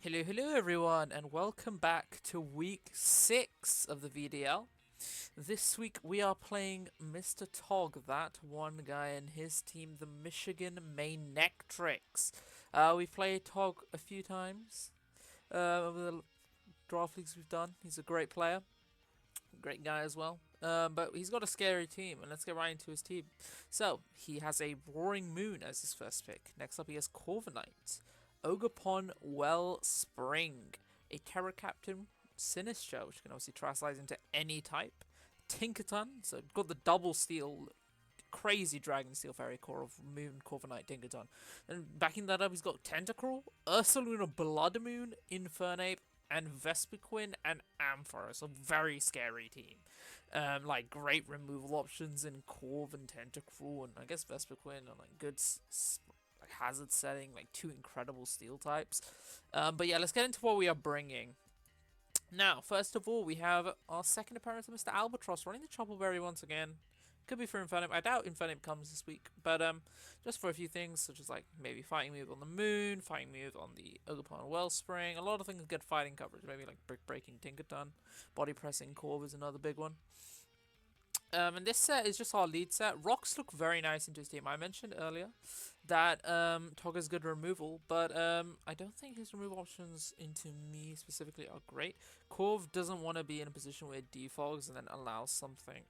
Hello everyone, and welcome back to week 6 of the VDL. This week we are playing Mr. Tog, that one guy and his team, the Michigan Manectrics. We've played Tog a few times over the draft leagues we've done. He's a great player, great guy as well. But he's got a scary team, and let's get right into his team. So, he has a Roaring Moon as his first pick. Next up, he has Corviknight, Ogerpon Wellspring, a Terra Captain Sinistra, which can obviously translate into any type, Tinkerton, so got the double steel, crazy Dragon Steel Fairy core of Moon, Corviknight, Tinkerton. And backing that up, he's got Tentacruel, Ursaluna Blood Moon, Infernape, and Vespiquen and Ampharos, a very scary team. Like great removal options in Corv and Tentacruel, and I guess Vespiquen are like good like hazard setting, like two incredible steel types. But yeah, let's get into what we are bringing. Now, first of all, we have our second appearance of Mr. Albatross running the Choppleberry once again. Could be for Infernape. I doubt Infernape comes this week, but just for a few things, such as like maybe fighting move on the Moon, fighting move on the Ogerpon Wellspring. A lot of things get fighting coverage. Maybe like Brick Breaking Tinkerton, Body Pressing Corv is another big one. And this set is just our lead set. Rocks look very nice into his team. I mentioned earlier that Tog has good removal, but I don't think his removal options into me specifically are great. Corv doesn't want to be in a position where it defogs and then allows something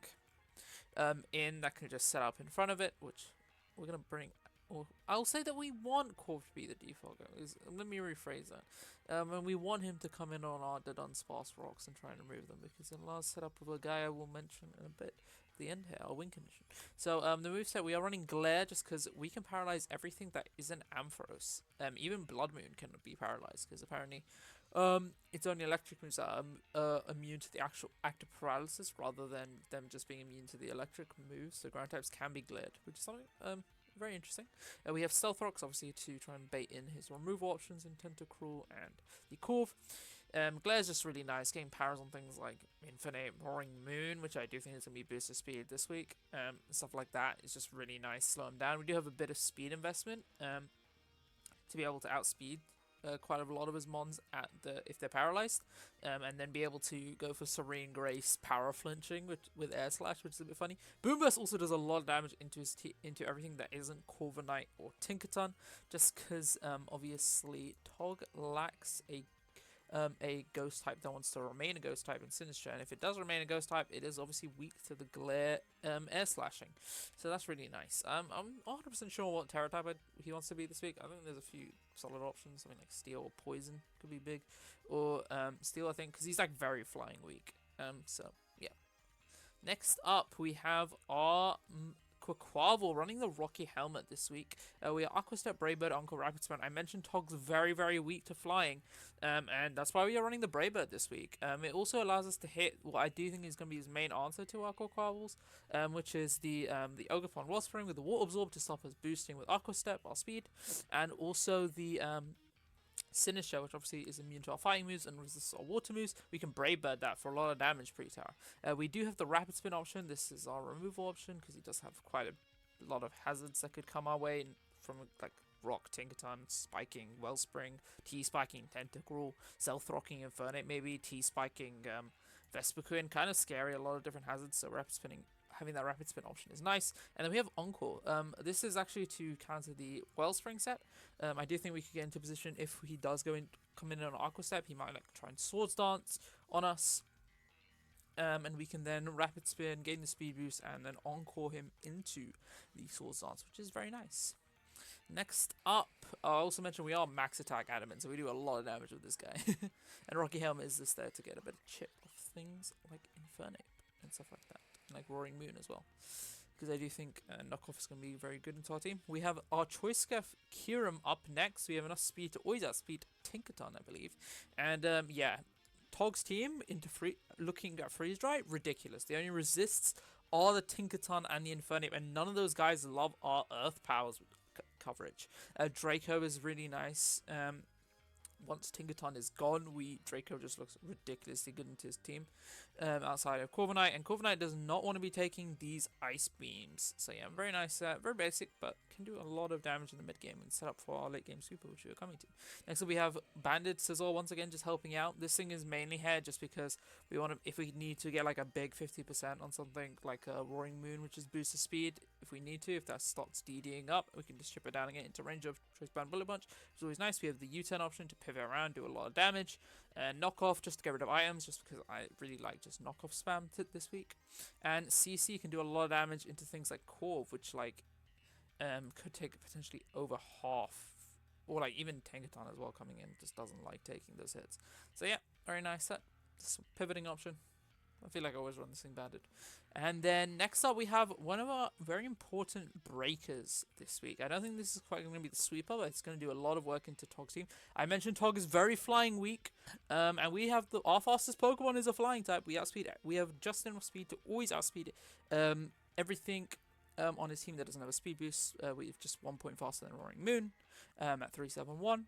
in that can just set up in front of it, which we're going to bring. Or I'll say that we want Corv to be the defogger. Let me rephrase that. And we want him to come in on our Dodon Sparse Rocks and try and remove them, because it allows setup of a guy I will mention in a bit at the end here, our win condition. So the moveset, we are running Glare just because we can paralyze everything that isn't Ampharos. Even Blood Moon can be paralyzed, because apparently it's only electric moves that are immune to the actual active paralysis rather than them just being immune to the electric moves. So ground types can be glared, which is something very interesting. We have Stealth Rocks, obviously, to try and bait in his removal options in Tentacruel and the Corv. Glare's just really nice, getting powers on things like Infinite Roaring Moon, which I do think is going to be booster speed this week. Stuff like that is just really nice, slow him down. We do have a bit of speed investment to be able to outspeed quite a lot of his mons if they're paralyzed, and then be able to go for Serene Grace power flinching with Air Slash, which is a bit funny. Boomburst also does a lot of damage into everything that isn't Corviknight or Tinkerton, just because obviously Tog lacks a ghost type that wants to remain a ghost type in Sinistra, and if it does remain a ghost type, it is obviously weak to the glare air slashing. So that's really nice. I'm not 100% sure what Terra type he wants to be this week. I think there's a few solid options, something like Steel or Poison could be big, or Steel, I think, because he's like very flying weak. So yeah. Next up, we have our Quaquaval running the Rocky Helmet this week. We are Aqua Step, Brave Bird, Uncle Rapid Sprint. I mentioned Tog's very, very weak to flying, and that's why we are running the Brave Bird this week. It also allows us to hit what I do think is going to be his main answer to our Quaquavals, which is the Ogerpon Wellspring with the Water Absorb to stop us boosting with Aqua Step, our speed, and also the Sinistra, which obviously is immune to our fighting moves and resists our water moves. We can Brave Bird that for a lot of damage pre-tower. We do have the Rapid Spin option. This is our removal option because he does have quite a lot of hazards that could come our way from like Rock, Tinkerton, Spiking, Wellspring, T-Spiking, Tentacruel, Stealth-Rocking, Infernape maybe, T-Spiking, Vespiquen. Kind of scary, a lot of different hazards, so Rapid Spinning, having that Rapid Spin option is nice. And then we have Encore. This is actually to counter the Wellspring set. I do think we could get into position if he does come in on Aqua Step. He might like try and Swords Dance on us. And we can then Rapid Spin, gain the speed boost, and then Encore him into the Swords Dance, which is very nice. Next up, I also mentioned we are max attack adamant, so we do a lot of damage with this guy. And Rocky Helmet is just there to get a bit of chip of things like Infernape and stuff like that. Like Roaring Moon as well, because I do think Knockoff is going to be very good into our team. We have our Choice Scarf Kyurem up next. We have enough speed to always outspeed Tinkerton, I believe. And yeah, Tog's team into looking at Freeze Dry, ridiculous. The only resists are the Tinkerton and the Infernape, and none of those guys love our Earth Powers coverage. Draco is really nice. once Tinkerton is gone, Draco just looks ridiculously good into his team. Outside of Corviknight, and Corviknight does not want to be taking these Ice Beams. So yeah, very nice set, very basic, but can do a lot of damage in the mid game and set up for our late game super, which we're coming to. Next up we have Banded Sizzle, once again just helping out. This thing is mainly hair just because we want to, if we need to get like a big 50% on something like a Roaring Moon, which is boost of speed, if we need to, if that starts DDing up, we can just chip it down and get into range of Choice Band Bullet Punch. It's always nice. We have the U-turn option to pivot around, do a lot of damage, and knock off just to get rid of items, just because I really like just knock off spam this week. And CC can do a lot of damage into things like Corv, which like could take potentially over half, or like even Tankaton as well coming in, just doesn't like taking those hits. So yeah, very nice set. Just pivoting option. I feel like I always run this thing banded. And then next up we have one of our very important breakers this week. I don't think this is quite going to be the sweeper, but it's going to do a lot of work into Tog's team. I mentioned Tog is very flying weak, and we have our fastest Pokemon is a flying type. We outspeed it. We have just enough speed to always outspeed it. Everything on his team that doesn't have a speed boost, we have just 1 point faster than Roaring Moon at 371.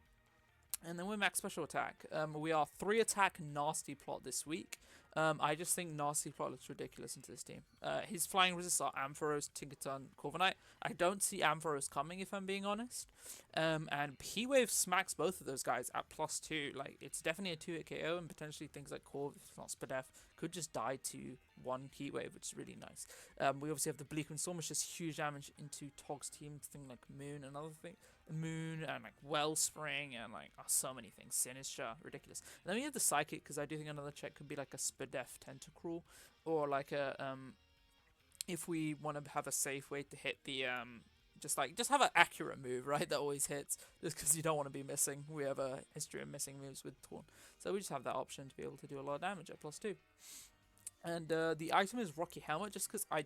And then we're max special attack. We are 3 attack nasty plot this week. I just think nasty plot looks ridiculous into this team. His flying resists are Ampharos, Tinkerton, Corviknight. I don't see Ampharos coming if I'm being honest. And P-Wave smacks both of those guys at +2. Like, it's definitely a 2-hit KO, and potentially things like Corv, if not Spadef, could just die to 1 Heatwave, which is really nice. We obviously have the Bleak Wind Storm, which does huge damage into Tog's team, thing like Moon, another thing. Moon and like Wellspring and like so many things. Sinister, ridiculous. And then we have the Psychic, because I do think another check could be like a Spadef Tentacruel, or like a if we want to have a safe way to hit the just have an accurate move, right, that always hits, just because you don't want to be missing. We have a history of missing moves with Torn, so we just have that option to be able to do a lot of damage at +2. And the item is Rocky Helmet, just because I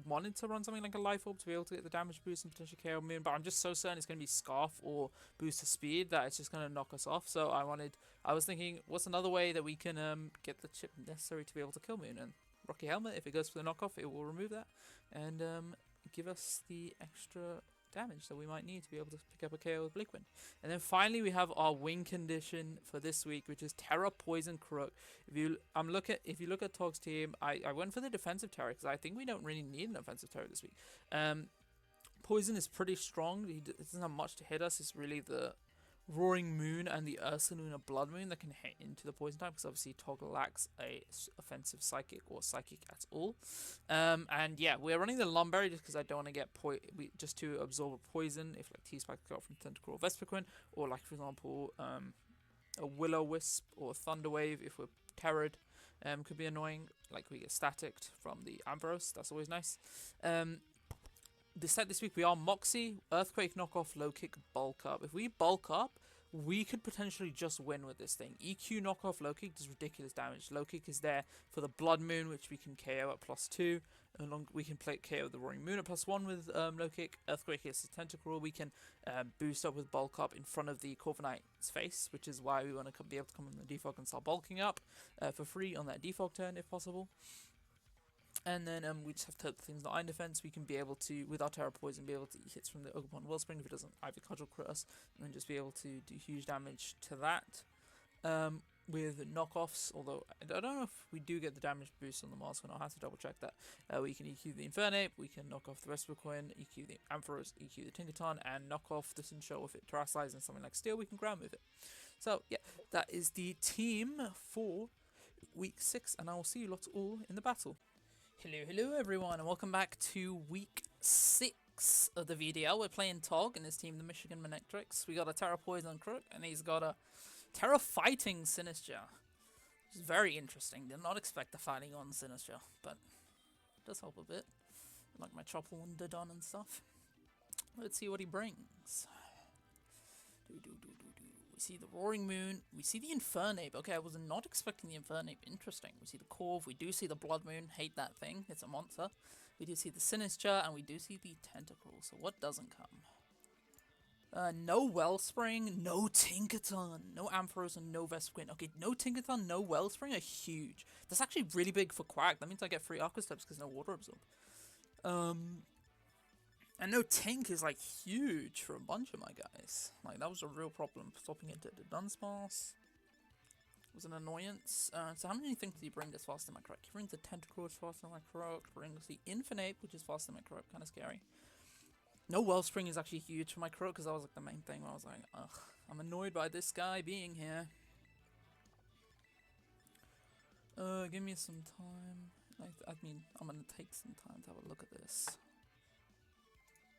wanted to run something like a Life Orb to be able to get the damage boost and potentially KO Moon, but I'm just so certain it's going to be Scarf or Boost of Speed that it's just going to knock us off. So I was thinking, what's another way that we can get the chip necessary to be able to kill Moon? And Rocky Helmet, if it goes for the knockoff, it will remove that and give us the extra damage that we might need to be able to pick up a KO with Bleak Wind. And then finally we have our win condition for this week, which is Terra, Poison, Crook. If you look at Tog's team, I went for the defensive Terra because I think we don't really need an offensive Terra this week. Poison is pretty strong. It doesn't have much to hit us. It's really the Roaring Moon and the Ursaluna Blood Moon that can hit into the Poison type, because obviously Tog lacks a offensive Psychic or Psychic at all. And yeah, we're running the Lumberry just because I don't want to get just to absorb a poison if like T-Spike got from Tentacruel or Vespiquen, or like for example a Will-O-Wisp or Thunderwave if we're Terrored. Could be annoying, like we get staticked from the Ampharos. That's always nice. The set this week we are Moxie, Earthquake knockoff, low kick, bulk up. If we bulk up, we could potentially just win with this thing. EQ knockoff, low kick does ridiculous damage. Low kick is there for the Blood Moon, which we can KO at +2. We can play KO the Roaring Moon at +1 with low kick. Earthquake is the Tentacruel. We can boost up with bulk up in front of the Corviknight's face, which is why we want to be able to come on the defog and start bulking up for free on that defog turn if possible. And then we just have to things like Iron Defense. We can be able to, with our Terra Poison, be able to eat hits from the Ogerpon Wellspring if it doesn't Ivy Cudgel crit us, and then just be able to do huge damage to that. With knockoffs, although I don't know if we do get the damage boost on the mask, and I'll have to double check that. We can EQ the Infernape, we can knock off the Vespiquen, EQ the Ampharos, EQ the Tinkerton, and knock off the Sincho if it terrestrializes and something like Steel, we can ground move it. So yeah, that is the team for week 6, and I will see you lots all in the battle. Hello everyone, and welcome back to week 6 of the VDL. We're playing Tog and his team, the Michigan Manectrics. We got a Terra Poison Crook, and he's got a Terra Fighting Sinister. Which is very interesting. Did not expect the fighting on Sinister, but it does help a bit. Like my Chopper Wonder done and stuff. Let's see what he brings. We see the Roaring Moon. We see the Infernape. Okay, I was not expecting the Infernape. Interesting. We see the Corv. We do see the Blood Moon. Hate that thing. It's a monster. We do see the Sinister, and we do see the Tentacruel. So what doesn't come? No Wellspring, no Tinkerton, no Ampharos, and no Vespiquen. Okay, no Tinkerton, no Wellspring are huge. That's actually really big for Quack. That means I get free Aqua Steps because no Water Absorb. And no tank is like huge for a bunch of my guys. Like that was a real problem. Swapping into the Dunsparce was an annoyance. So how many things did he bring that's faster than my Croak? He brings the Tentacle, which is faster than my Croak. Brings the Infinite, which is faster than my Croak. Kind of scary. No Wellspring is actually huge for my Croak because that was like the main thing where I was like, ugh, I'm annoyed by this guy being here. Give me some time. I mean, I'm gonna take some time to have a look at this.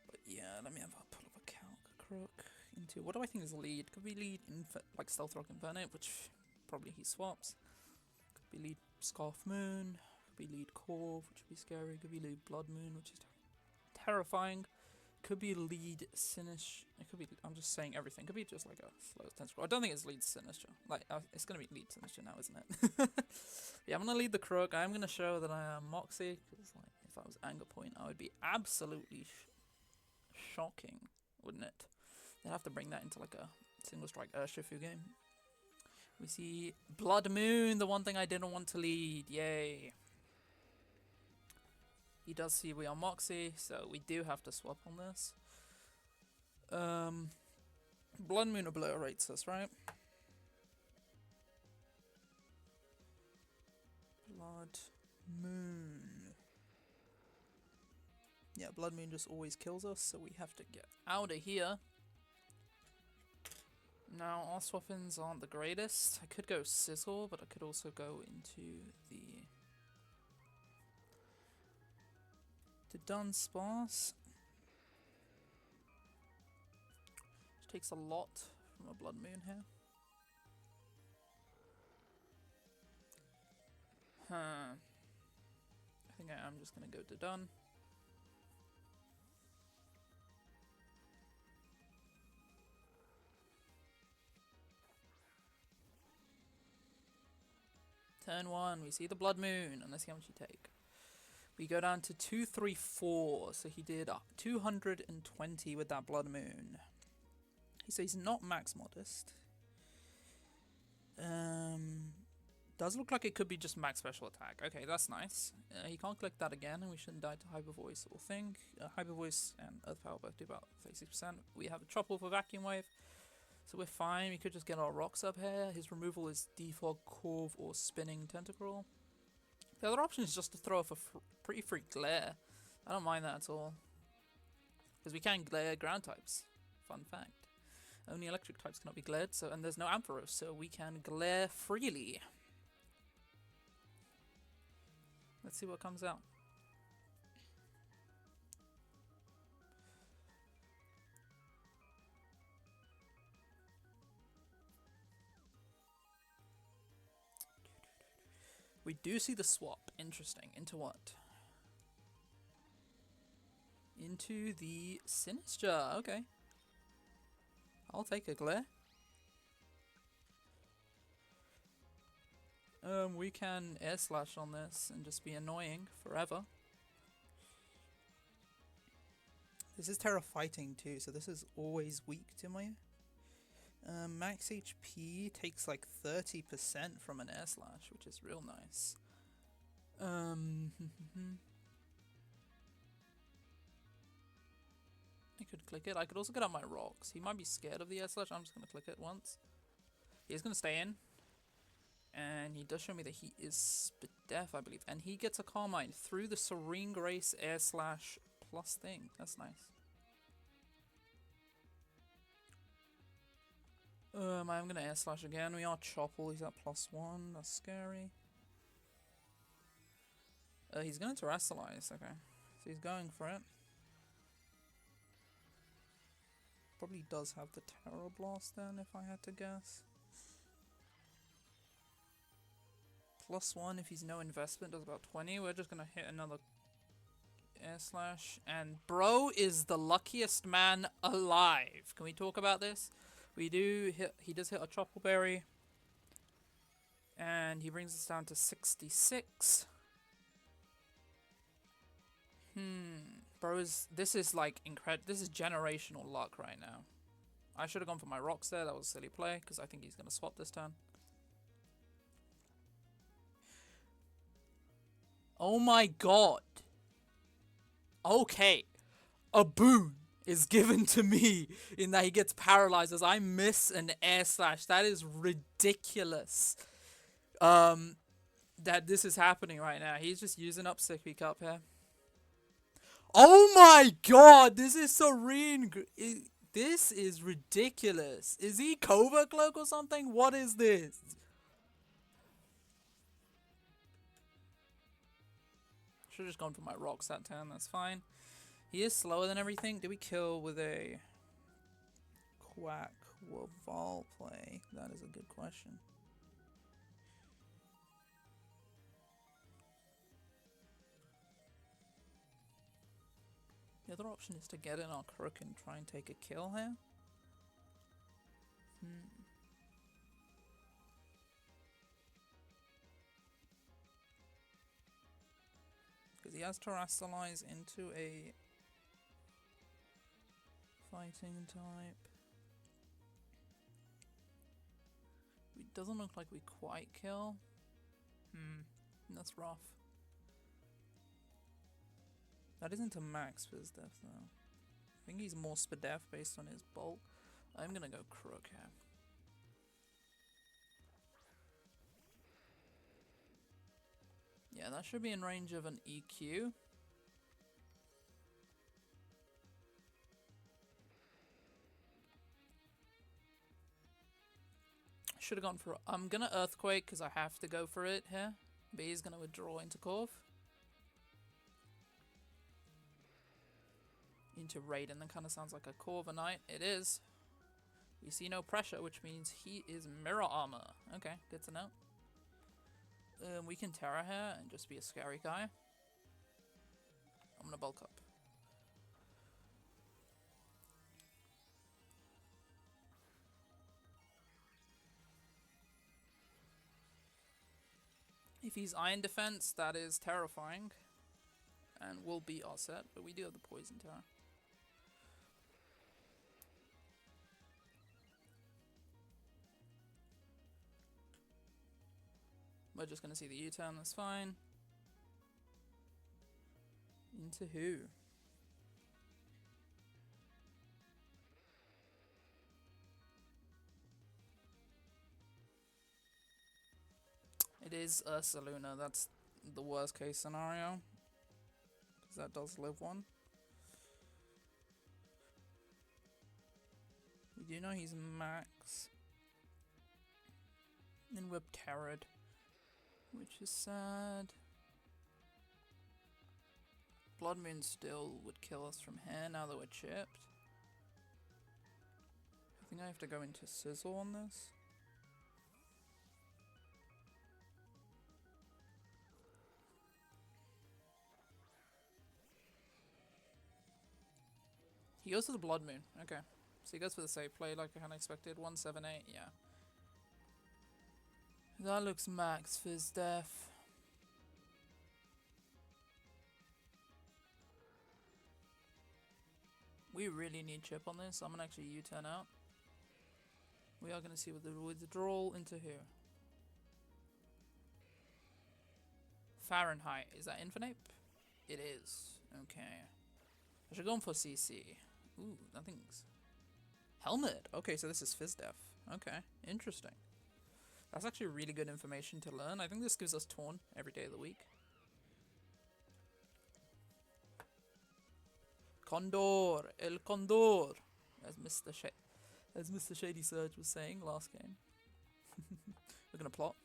But yeah, let me have a pull up a calc. Croak into what do I think is lead? Could be lead like Stealth Rock Infinite, which probably he swaps. Could be lead Scarf Moon. Could be lead Corv, which would be scary. Could be lead Blood Moon, which is terrifying. Could be lead Sinister. It could be. I'm just saying everything. Could be just like a slow tentacle. I don't think it's lead Sinister. Like it's gonna be lead Sinister now, isn't it? Yeah, I'm gonna lead the Croak. I'm gonna show that I am Moxie because like if I was Anger Point, I would be absolutely shocking, wouldn't it? They'd have to bring that into like a single strike Urshifu game. We see Blood Moon, the one thing I didn't want to lead. Yay. He does see we are Moxie, so we do have to swap on this. Blood Moon obliterates us, right? Blood Moon. Yeah, Blood Moon just always kills us, so we have to get out of here. Now, our swap-ins aren't the greatest. I could go Sizzle, but I could also go into the Dunsparce. Which takes a lot from a Blood Moon here. I think I am just gonna go to Dun. Turn 1, we see the Blood Moon, and let's see how much you take. We go down to 234, so he did 220 with that Blood Moon. So he's not max modest. Does look like it could be just max special attack. Okay, that's nice. He can't click that again, and we shouldn't die to Hyper Voice or Think. Hyper Voice and Earth Power both do about 36%. We have a Chop Off a Vacuum Wave, so we're fine. We could just get our rocks up here. His removal is Defog, Corv, or Spinning Tentacruel. The other option is just to throw off a pretty free Glare. I don't mind that at all. Because we can Glare ground types. Fun fact. Only electric types cannot be glared, and there's no Ampharos, so we can glare freely. Let's see what comes out. We do see the swap. Interesting. Into what? Into the Sinister. Okay. I'll take a glare. We can air slash on this and just be annoying forever. This is Terra Fighting too, so this is always weak to my max HP takes like 30% from an air slash, which is real nice. I could click it. I could also get out my rocks. He might be scared of the air slash. I'm just gonna click it once. He's gonna stay in. And he does show me that he is deaf, I believe. And he gets a Carmine through the Serene Grace air slash plus thing. That's nice. I'm gonna air slash again. We are Chopple. He's at +1. That's scary. He's gonna Terrasilize. Okay, so he's going for it. Probably does have the Terror Blast then, if I had to guess. +1 if he's no investment, does about 20. We're just gonna hit another air slash. And bro is the luckiest man alive. Can we talk about this? We do hit. He does hit a Choppleberry. And he brings us down to 66. Bro, this is like incredible. This is generational luck right now. I should have gone for my rocks there. That was a silly play because I think he's gonna swap this turn. Oh my god. Okay. a boon is given to me in that he gets paralyzed as I miss an air slash. That is ridiculous. That this is happening right now. He's just using up Sippy Cup here. Oh my god, this is Serene. This is ridiculous. Is he Covert Cloak or something? What is this? Should have just gone for my rocks that turn, that's fine. He is slower than everything. Did we kill with a Quack Waval play? That is a good question. The other option is to get in our crook and try and take a kill here. Because he has Terrestrialize into a fighting type. It doesn't look like we quite kill. That's rough. That isn't a max Fizz Def though. I think he's more Spadef based on his bulk. I'm gonna go Crook here. Yeah, that should be in range of an EQ. Should have gone for... I'm gonna Earthquake because I have to go for it here. But he's gonna withdraw into Corv. Into Raiden, that kind of sounds like a Corviknight. It is. We see no pressure, which means he is Mirror Armor. Okay, good to know. We can Terra here and just be a scary guy. I'm gonna bulk up. If he's Iron Defense, that is terrifying. And will be our set, but we do have the Poison Terra. We're just gonna see the U-turn, that's fine. Into who? It is Ursaluna, that's the worst case scenario. Because that does live one. We do know he's max. And we're Terrad, which is sad. Blood Moon still would kill us from here now that we're chipped. I think I have to go into Sizzle on this. He goes for the Blood Moon. Okay. So he goes for the safe play like I kind of expected. 178, yeah. That looks max Fizz Def. We really need chip on this. I'm gonna actually U-turn out. We are gonna see with the withdrawal into here. Fahrenheit. Is that infinite? It is. Okay. I should go for CC. Ooh, nothing's... Helmet! Okay, so this is Fizz Def. Okay, interesting. That's actually really good information to learn. I think this gives us Torn every day of the week. Condor! El Condor! As Mr. Shady Surge was saying last game. We're gonna plot.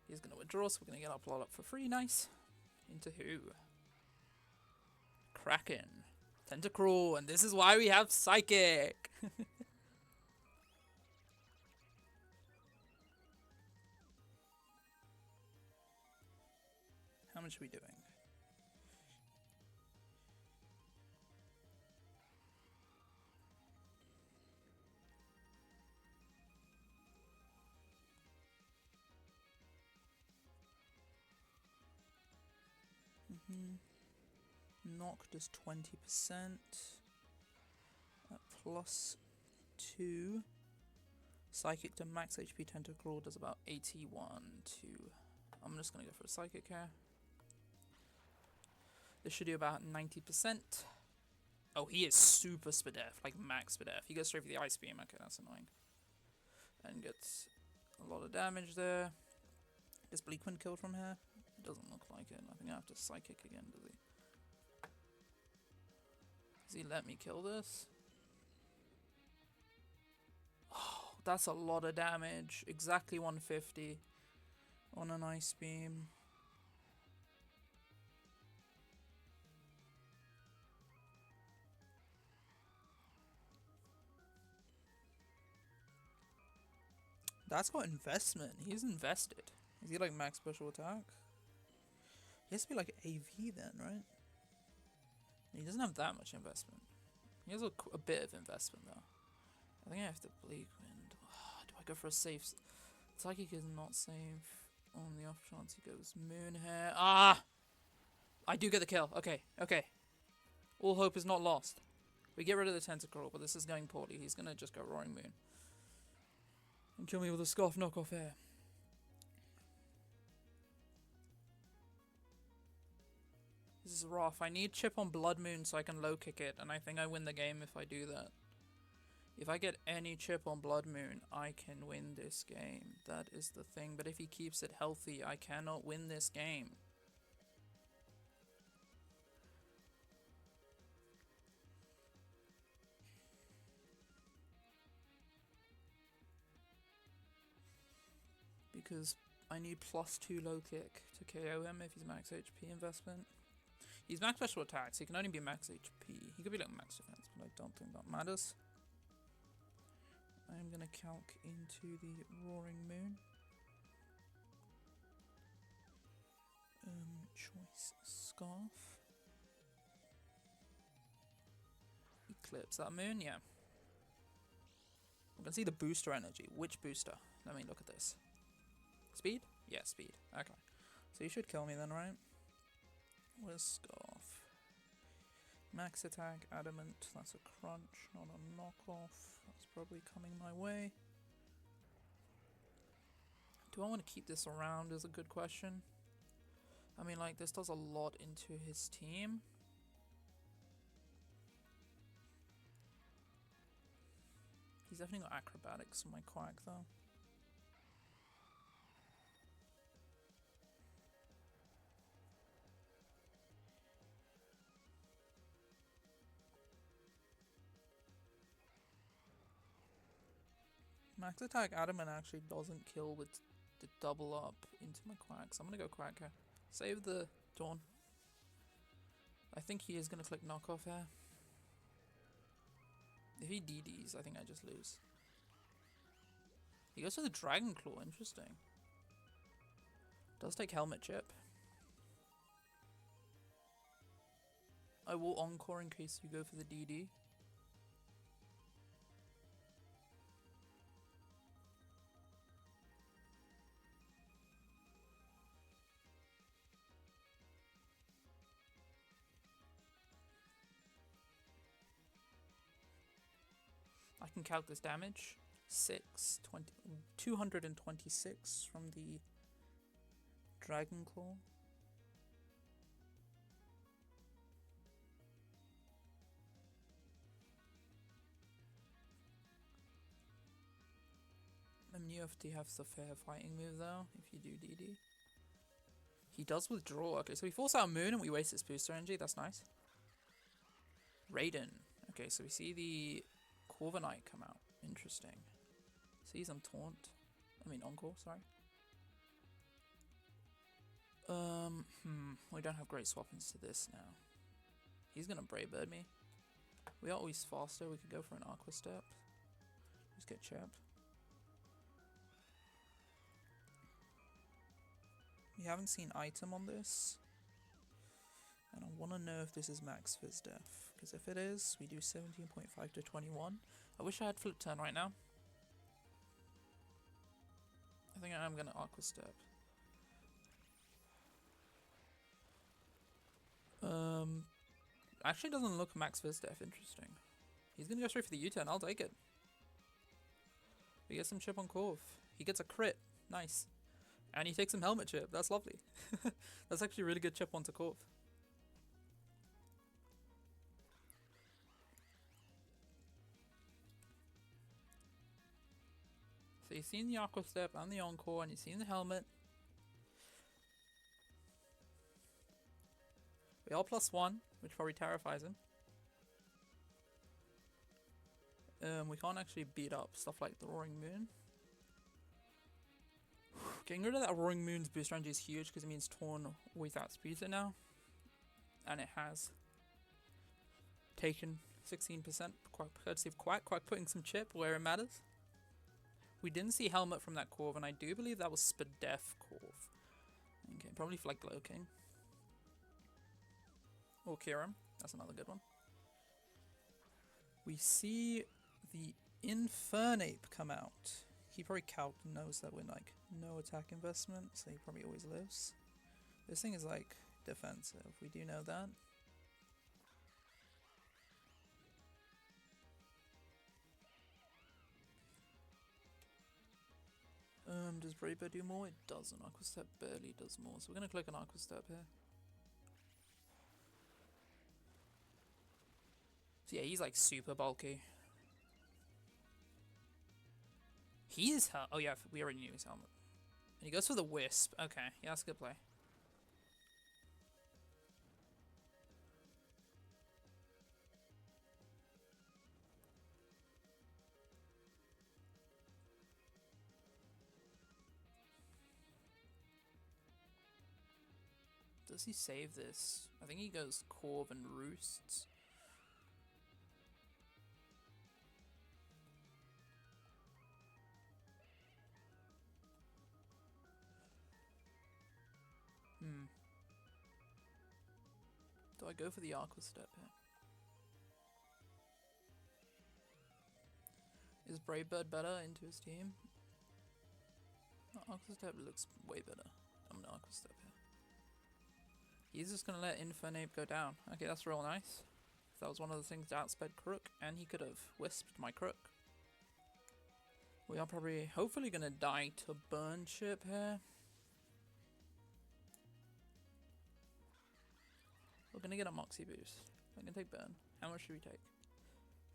He's gonna withdraw, so we're gonna get our plot up for free. Nice. Into who? Kraken. Tentacruel, and this is why we have Psychic! How much are we doing? Knock does 20%. At +2. Psychic to max HP Tentacruel does about 81 to... I'm just gonna go for a Psychic here. This should do about 90%. Oh, he is super Spadef, like max Spadef. He goes straight for the Ice Beam. Okay, that's annoying. And gets a lot of damage there. Is Bleakwind killed from here? It doesn't look like it. I think I have to Psychic again, does he? Does he let me kill this? Oh, that's a lot of damage. Exactly 150 on an Ice Beam. That's got investment. He's invested. Is he like max special attack? He has to be like AV then, right? He doesn't have that much investment. He has a bit of investment though. I think I have to Bleakwind. Do I go for a safe? Psychic is not safe. On the off chance he goes Moonhair. Ah! I do get the kill. Okay, okay. All hope is not lost. We get rid of the Tentacruel, but this is going poorly. He's gonna just go Roaring Moon. And kill me with a Scoff knockoff air. This is rough. I need chip on Blood Moon so I can low kick it, and I think I win the game if I do that. If I get any chip on Blood Moon, I can win this game. That is the thing. But if he keeps it healthy, I cannot win this game. Because I need +2 low kick to KO him if he's max HP investment. He's max special attack, so he can only be max HP. He could be like max defense, but I don't think that matters. I'm gonna calc into the Roaring Moon. Choice Scarf. Eclipse that moon, yeah. We can see the booster energy. Which booster? Let me look at this. Speed? Yeah, speed. Okay. So you should kill me then, right? Where's Scarf? Max attack, adamant. That's a crunch, not a knockoff. That's probably coming my way. Do I want to keep this around is a good question. I mean, like, this does a lot into his team. He's definitely got acrobatics on my Quack, though. Max attack adamant actually doesn't kill with the double up into my Quack, so I'm gonna go Quack here. Save the Dawn. I think he is gonna click knockoff here. If he DDs, I think I just lose. He goes for the Dragon Claw, interesting. Does take Helmet Chip. I will Encore in case you go for the DD. I can calc this damage. 226 from the Dragon Claw. You have to have the fair fighting move though, if you do DD. He does withdraw. Okay, so we force out Moon and we waste its booster energy. That's nice. Raiden. Okay, so we see the Corviknight come out. Interesting. Sees him taunt. I mean Encore, sorry. We don't have great swap-ins to this now. He's gonna Brave Bird me. We are always faster. We could go for an Aqua Step. Just get chapped. We haven't seen item on this. And I want to know if this is max Fizz Def. Because if it is, we do 17.5 to 21. I wish I had Flip Turn right now. I think I am going to Aqua Step. Actually doesn't look max Fizz Def. Interesting. He's going to go straight for the U-turn. I'll take it. We get some chip on Corv. He gets a crit. Nice. And he takes some helmet chip. That's lovely. That's actually a really good chip onto Corv. So you've seen the Aqua Step and the Encore, and you've seen the helmet. We all +1, which probably terrifies him. We can't actually beat up stuff like the Roaring Moon. Getting rid of that Roaring Moon's boost range is huge because it means Torn always outspeeds it now. And it has taken 16% courtesy of Quack. Quack putting some chip where it matters. We didn't see Helmet from that Corv, and I do believe that was Spadef Corv. Okay, probably for like Glow King. Or Kiram. That's another good one. We see the Infernape come out. He probably knows that we're like no attack investment, so he probably always lives. This thing is like defensive. We do know that. Does Braver do more? It doesn't. Aqua Step barely does more, so we're gonna click an Aqua Step here. So yeah, he's like super bulky. He is oh yeah, we already knew his helmet. And he goes for the Wisp. Okay, yeah, that's a good play. Does he save this? I think he goes Corv and Roosts. Do I go for the Aqua Step here? Is Brave Bird better into his team? No, Aqua Step looks way better. I'm gonna Aqua Step here. He's just gonna let Infernape go down. Okay, that's real nice. That was one of the things that outsped Crook, and he could have Wisped my Crook. We are probably, hopefully, gonna die to Burn Chip here. We're gonna get a Moxie boost. We're gonna take Burn. How much should we take?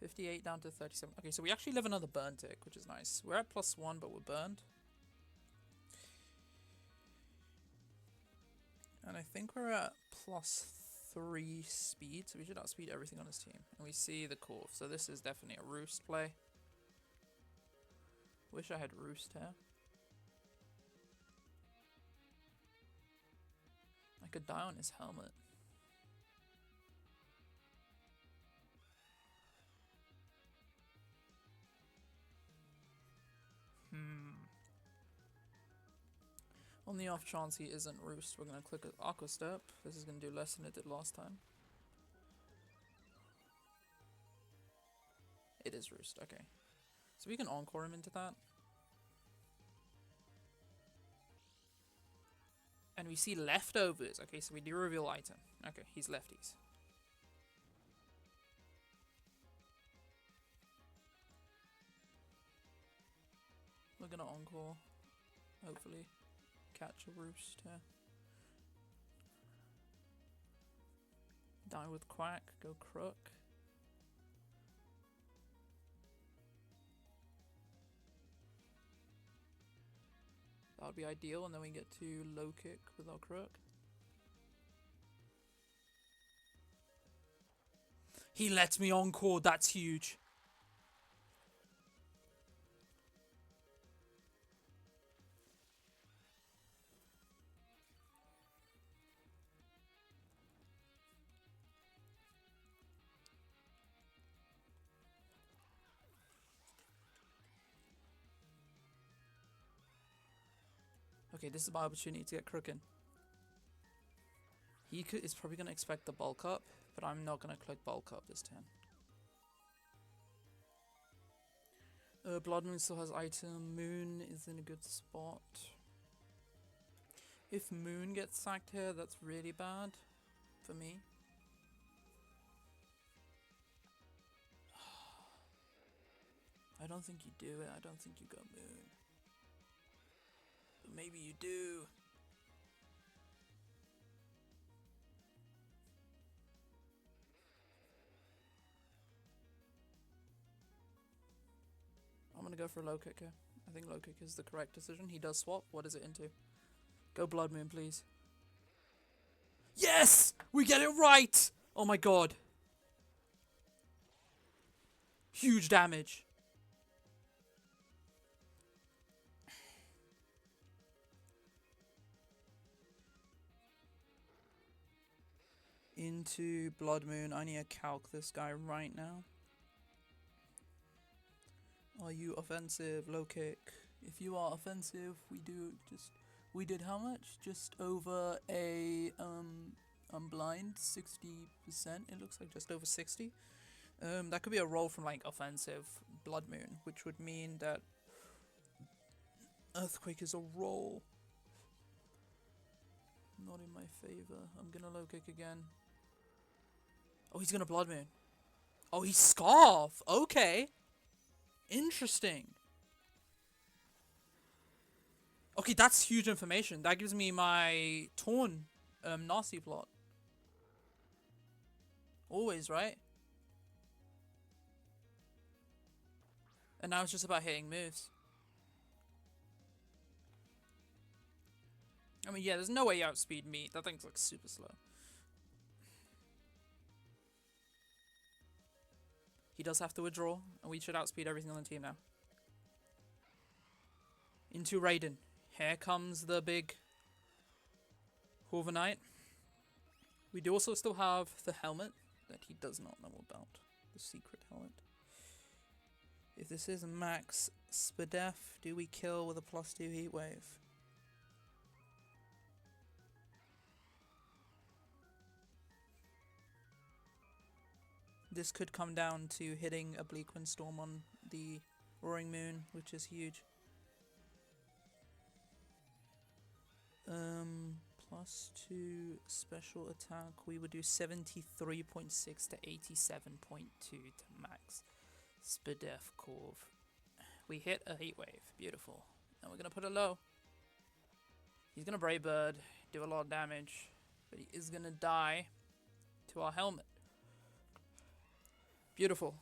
58 down to 37. Okay, so we actually live another Burn tick, which is nice. We're at +1, but we're burned. And I think we're at +3 speed, so we should outspeed everything on his team. And we see the Corv, so this is definitely a Roost play. Wish I had Roost here. I could die on his helmet. On the off chance he isn't Roost, we're going to click Aqua Step. This is going to do less than it did last time. It is Roost, okay. So we can Encore him into that. And we see Leftovers. Okay, so we do reveal item. Okay, he's lefties. We're going to Encore, hopefully. Catch a Roost here. Die with Quack, go Crook. That would be ideal, and then we get to low kick with our Crook. He lets me Encore, that's huge. Okay, this is my opportunity to get Crook in. He is probably going to expect the bulk up, but I'm not going to click bulk up this turn. Blood Moon still has item. Moon is in a good spot. If Moon gets sacked here, that's really bad for me. I don't think you do it. I don't think you go Moon. But maybe you do. I'm gonna go for a low kick here. I I think low kick is the correct decision. He does swap. What is it into? Go Blood Moon, please. Yes! We get it right! Oh my god. Huge damage. Into Blood Moon. I need to calc this guy right now. Are you offensive? Low kick. If you are offensive, we did how much? Just over a I'm blind 60%. It looks like just over 60. That could be a roll from like offensive Blood Moon, which would mean that Earthquake is a roll. Not in my favor. I'm gonna low kick again. Oh, he's gonna Blood Moon. Oh, he's Scarf. Okay. Interesting. Okay, that's huge information. That gives me my Torn nasty plot. Always, right? And now it's just about hitting moves. I mean, yeah, there's no way you outspeed me. That thing's like super slow. He does have to withdraw, and we should outspeed everything on the team now. Into Raiden. Here comes the big Horvanite. We do also still have the helmet that he does not know about. The secret helmet. If this is max Spadef, do we kill with a +2 heat wave? This could come down to hitting a Bleak Windstorm on the Roaring Moon, which is huge. +2 special attack. We would do 73.6 to 87.2 to max Spadef Corv. We hit a heat wave. Beautiful. And we're gonna put it low. He's gonna Brave Bird, do a lot of damage, but he is gonna die to our helmet. Beautiful.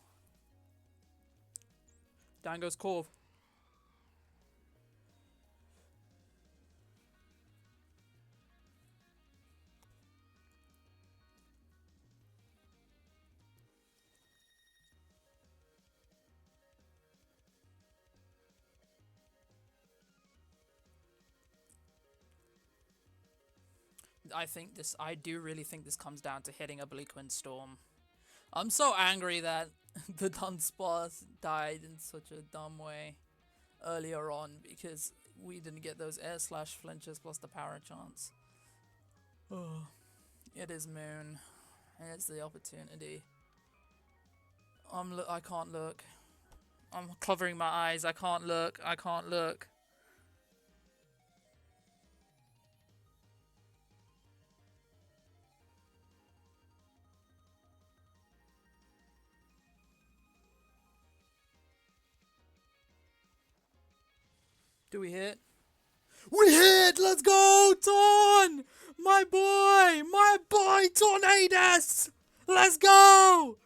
Down goes Corv. I do really think this comes down to hitting a Bleak Windstorm. I'm so angry that the Dunsparce died in such a dumb way earlier on because we didn't get those air slash flinches plus the power chance. Oh, it is Moon. It's the opportunity. I can't look. I'm covering my eyes. I can't look. I can't look. Do we hit? We hit! Let's go, Torn! My boy, Tornadus! Let's go!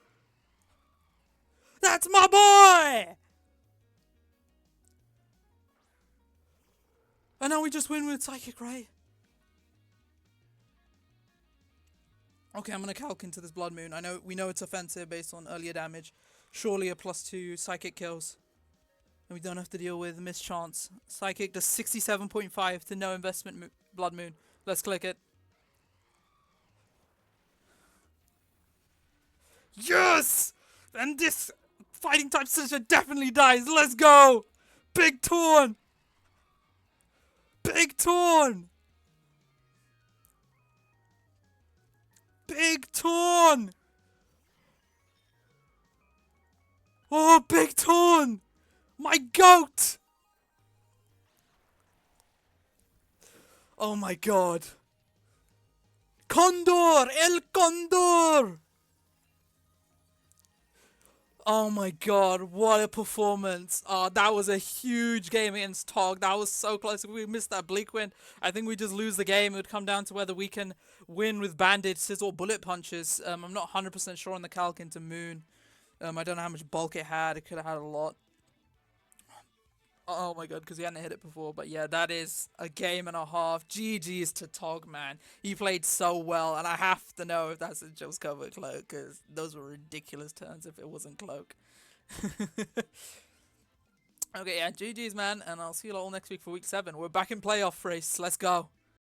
That's my boy! And now we just win with Psychic, right? Okay, I'm gonna calc into this Blood Moon. We know it's offensive based on earlier damage. Surely a +2 Psychic kills. And we don't have to deal with mischance. Psychic does 67.5 to no investment Blood Moon. Let's click it. Yes! And this fighting type Scissor definitely dies. Let's go! Big Torn! Big Torn! Big Torn! Oh, Big Torn! My goat! Oh my god. Condor! El Condor! Oh my god, what a performance. That was a huge game against Tog. That was so close. If we missed that Bleak Wind, I think we just lose the game. It would come down to whether we can win with Bandage, Sizzle, Bullet Punches. I'm not 100% sure on the calc into Moon. I don't know how much bulk it had. It could have had a lot. Oh my god, because he hadn't hit it before. But yeah, that is a game and a half. GG's to Tog, man. He played so well, and I have to know if that's a just cover cloak, because those were ridiculous turns if it wasn't cloak. Okay, yeah, GG's, man, and I'll see you all next week for week 7. We're back in playoff race. Let's go.